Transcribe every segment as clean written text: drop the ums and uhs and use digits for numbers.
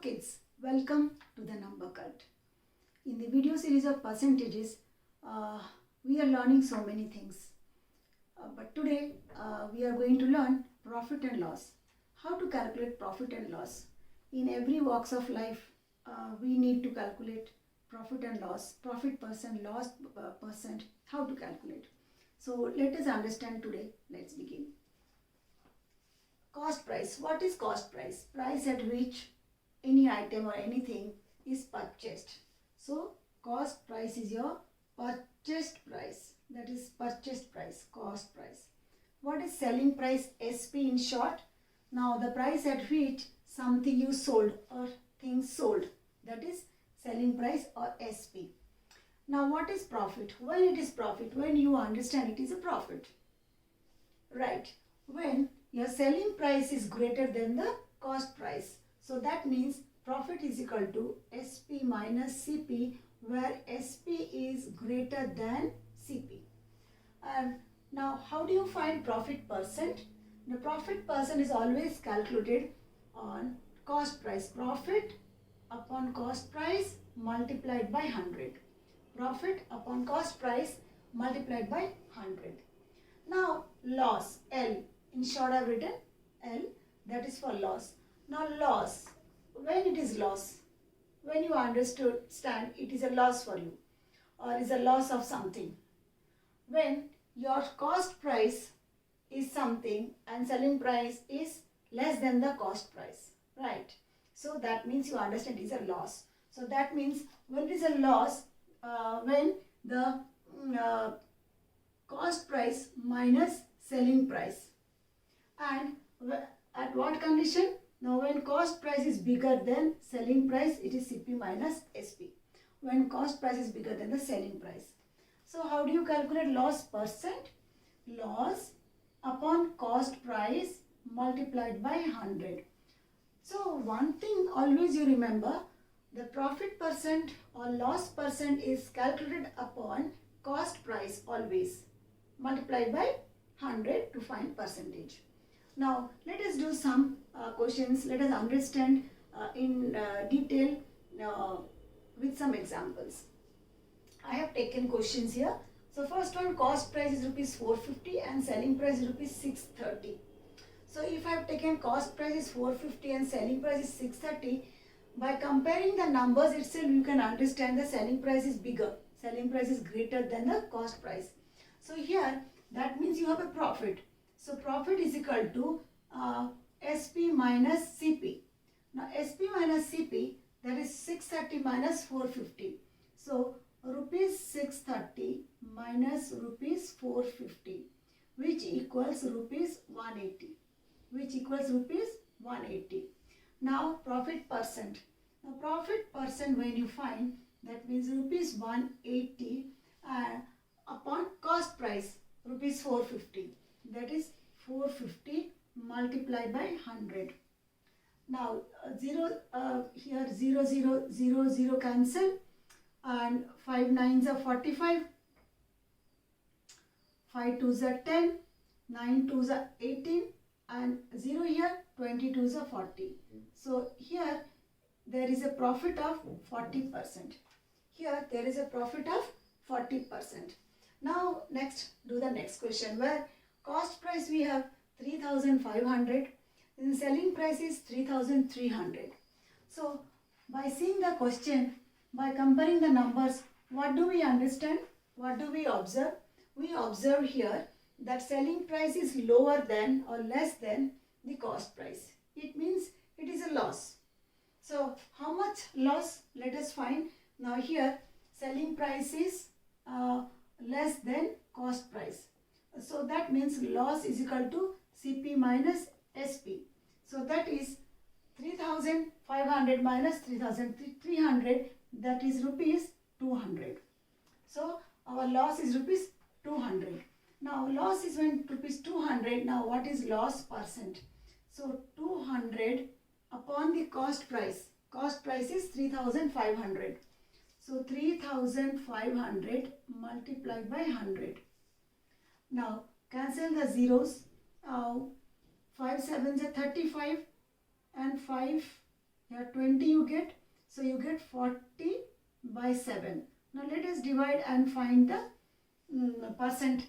kids, welcome to the number cult. In the video series of percentages, we are learning so many things. But today we are going to learn profit and loss. How to calculate profit and loss. In every walks of life, we need to calculate profit and loss, profit percent, loss percent, how to calculate. So let us understand today. Let's begin. Cost price. What is cost price? Price at which any item or anything is purchased. So cost price is your purchased price. That is purchased price, cost price. What is selling price? SP in short. Now the price at which something you sold or things sold. That is selling price or SP. Now what is profit? When it is profit? When you understand it is a profit. Right. When your selling price is greater than the cost price. So that means profit is equal to SP minus CP, where SP is greater than CP. And now how do you find profit percent? The profit percent is always calculated on cost price. Profit upon cost price multiplied by 100. Profit upon cost price multiplied by 100. Now loss, L. In short I have written L, that is for loss. Now loss, when it is loss, when you understand it is a loss for you or is a loss of something. When your cost price is something and selling price is less than the cost price, right? So that means you understand it is a loss. So that means when it is a loss, when the cost price minus selling price. And at what condition? Now when cost price is bigger than selling price, it is CP minus SP. When cost price is bigger than the selling price. So how do you calculate loss percent? Loss upon cost price multiplied by 100. So one thing always you remember, the profit percent or loss percent is calculated upon cost price always multiplied by 100 to find percentage. Now let us do some questions. Let us understand in detail with some examples. I have taken questions here. So first one, cost price is rupees 450 and selling price is rupees 630. So if I have taken cost price is 450 and selling price is 630, by comparing the numbers itself you can understand the selling price is bigger. Selling price is greater than the cost price. So here that means you have a profit. So profit is equal to SP minus CP. Now SP minus CP, that is 630 minus 450. So rupees 630 minus rupees 450, which equals rupees 180. Which equals rupees 180. Now profit percent. Now profit percent when you find, that means rupees 180 upon cost price rupees 450. That is 450 multiplied by 100. Now here 0, 0, 0, 0 cancel and 5 9s are 45, 5 2s are 10, 9 2s are 18 and 0 here 22s are 40. So here there is a profit of 40%. Here there is a profit of 40%. Now next do the next question, where cost price we have 3,500 and selling price is 3,300. So by seeing the question, by comparing the numbers, what do we understand? What do we observe? We observe here that selling price is lower than or less than the cost price. It means it is a loss. So how much loss? Let us find. Now here selling price is less than cost price. So that means loss is equal to CP minus SP. So that is 3,500 minus 3,300, that is rupees 200. So our loss is rupees 200. Now loss is when rupees 200. Now what is loss percent? So 200 upon the cost price. Cost price is 3,500. So 3,500 multiplied by 100. Now cancel the zeros. 5 7s are 35 and 5 Here 20 you get. So you get 40 by 7. Now let us divide and find the percent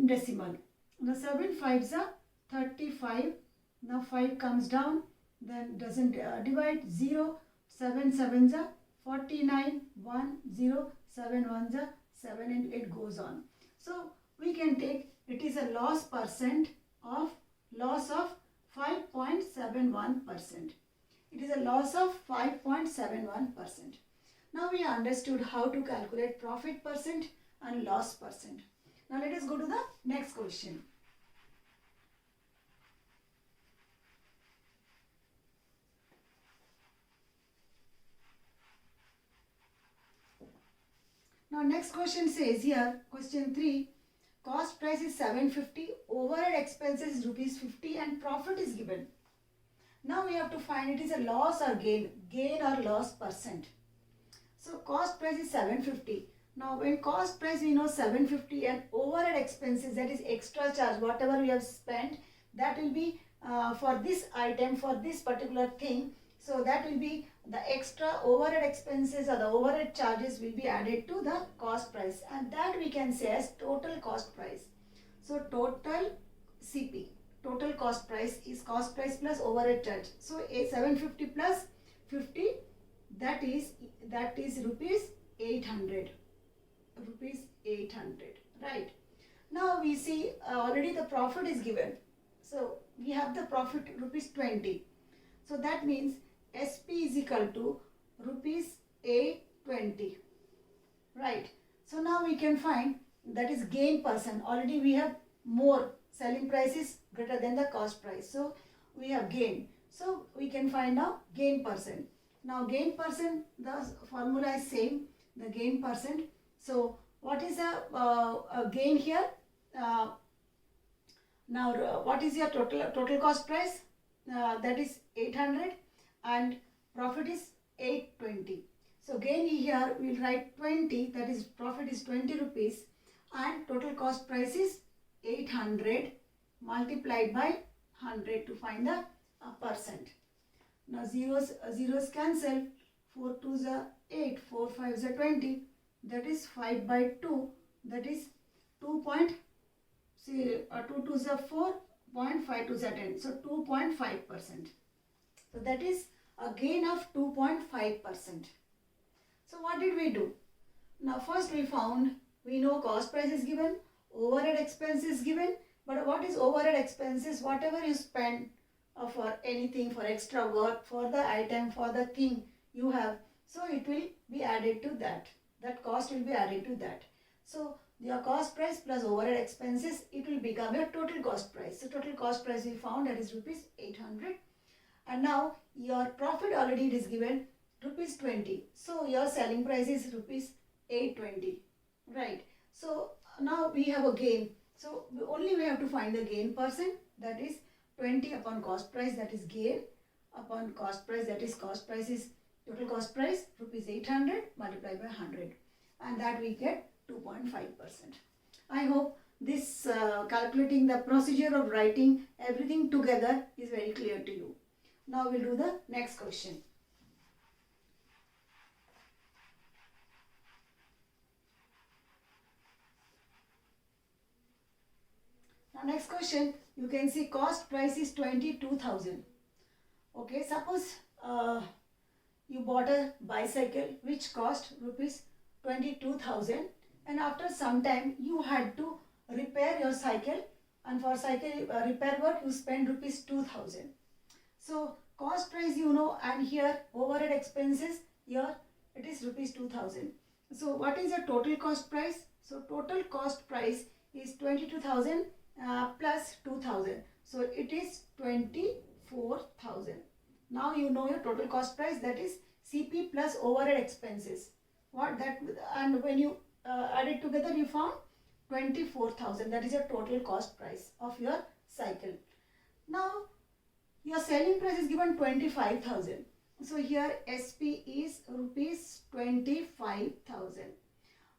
decimal. Now 7 5s are 35. Now 5 comes down, then doesn't divide. 0, 7 7s are 49, 1 0, 7 1s are 7, and it goes on. So we can take it is a loss of 5.71%. It is a loss of 5.71%. Now we understood how to calculate profit percent and loss percent. Now let us go to the next question. Now next question says here, question 3, cost price is 750, overhead expenses is rupees 50 and profit is given. Now we have to find it is a loss or gain or loss percent. So cost price is 750. Now when cost price we know 750 and overhead expenses, that is extra charge, whatever we have spent, that will be for this item, for this particular thing. So that will be the extra overhead expenses or the overhead charges will be added to the cost price, and that we can say as total cost price. So total CP, total cost price is cost price plus overhead charge. So a 750 plus 50, that is rupees 800. Rupees 800, right? Now we see already the profit is given. So we have the profit rupees 20. So that means SP is equal to rupees 820, right? So now we can find that is gain percent. Already we have more, selling price is greater than the cost price. So we have gain. So we can find now gain percent. Now gain percent, the formula is same, the gain percent. So what is a gain here? What is your total cost price? That is 800 and profit is 820. So gain here we will write 20, that is profit is 20 rupees and total cost price is 800 multiplied by 100 to find the percent. Now zeros cancel, 4 2s are 8, 4 5s are 20, that is 5 by 2, that is 2 2s are 4, 0.5 2s are 10, so 2.5%. So that is a gain of 2.5%. So what did we do? Now first we know cost price is given, overhead expense is given, but what is overhead expenses? Whatever you spend for anything, for extra work, for the item, for the thing you have, so it will be added to that. That cost will be added to that. So your cost price plus overhead expenses, it will become your total cost price. So total cost price we found, that is rupees 800. And now your profit already it is given rupees 20. So your selling price is rupees 820, right? So now we have a gain. So only we have to find the gain percent, that is 20 upon cost price, that is gain, upon cost price, that is cost price is total cost price rupees 800 multiplied by 100, and that we get 2.5%. I hope this calculating the procedure of writing everything together is very clear to you. Now we'll do the next question. Now next question, you can see cost price is 22,000. Okay, suppose you bought a bicycle which cost rupees 22,000, and after some time you had to repair your cycle, and for cycle repair work you spend rupees 2,000. So cost price you know, and here overhead expenses, here it is rupees 2,000. So what is the total cost price? So total cost price is 22,000 plus 2,000. So it is 24,000. Now you know your total cost price, that is CP plus overhead expenses. What that, and when you add it together you found 24,000. That is your total cost price of your cycle. Now your selling price is given 25,000. So here SP is rupees 25,000.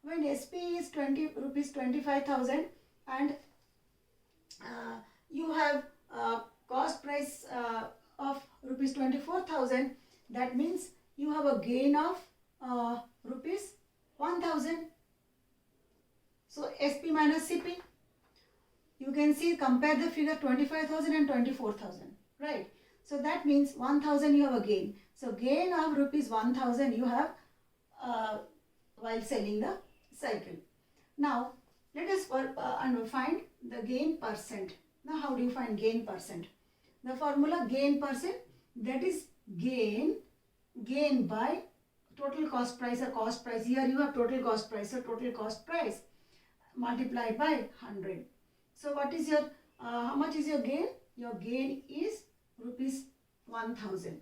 When SP is rupees 25,000 and you have cost price of rupees 24,000, that means you have a gain of rupees 1,000. So SP minus CP. You can see, compare the figure 25,000 and 24,000, right? So that means 1,000 you have a gain. So gain of rupees 1,000 you have while selling the cycle. Now let us find the gain percent. Now how do you find gain percent? The formula gain percent, that is gain by total cost price or cost price. Here you have total cost price, so total cost price multiplied by 100. So what is your, how much is your gain? Your gain is rupees 1,000.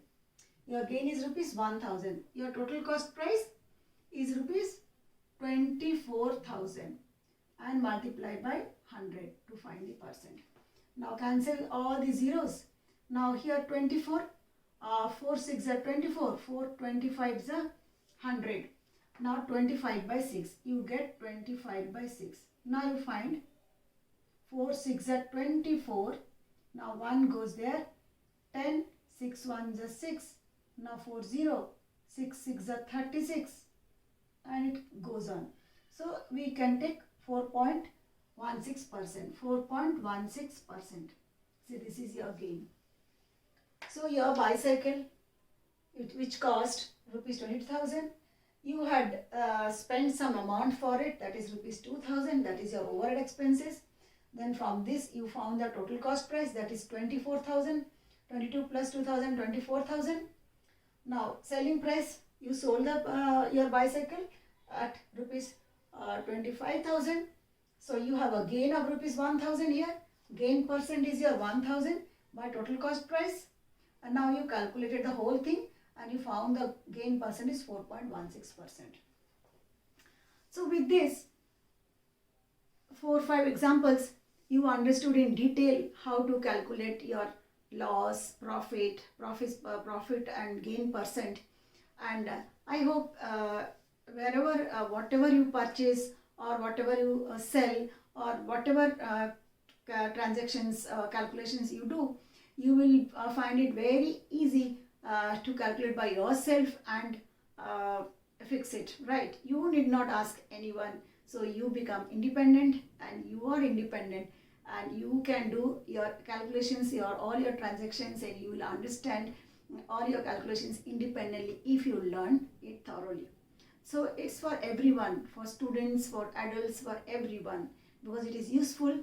Your gain is rupees 1,000. Your total cost price is rupees 24,000 and multiplied by 100 to find the percent. Now cancel all the zeros. Now here 24, 4 6 are 24, 4 25 is 100. Now 25 by 6, you get 25 by 6. Now you find 4 6 are 24. Now 1 goes there. 10, 6 1 is 6. Now 4 0, 6 6 are 36. And it goes on. So we can take 4.16%. 4.16%. See, this is your gain. So your bicycle, which cost rupees 20,000, you had spent some amount for it, that is rupees 2,000, that is your overhead expenses. Then from this you found the total cost price, that is 24,000. 22 plus 2,000, 24,000. Now selling price, you sold the, your bicycle at rupees 25,000. So you have a gain of rupees 1,000 here. Gain percent is your 1,000 by total cost price. And now you calculated the whole thing and you found the gain percent is 4.16%. So with this 4 or 5 examples, you understood in detail how to calculate your loss, profit and gain percent. And I hope wherever, whatever you purchase or whatever you sell or whatever transactions, calculations you do, you will find it very easy to calculate by yourself and fix it, right? You need not ask anyone. So you become independent, and you are independent, and you can do your calculations, all your transactions, and you will understand all your calculations independently if you learn it thoroughly. So it's for everyone, for students, for adults, for everyone, because it is useful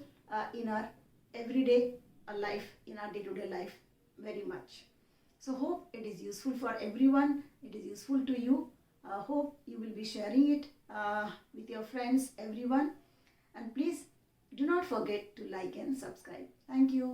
in our everyday life, in our day-to-day life very much. So hope it is useful for everyone, it is useful to you. Hope you will be sharing it with your friends, everyone. And please do not forget to like and subscribe. Thank you.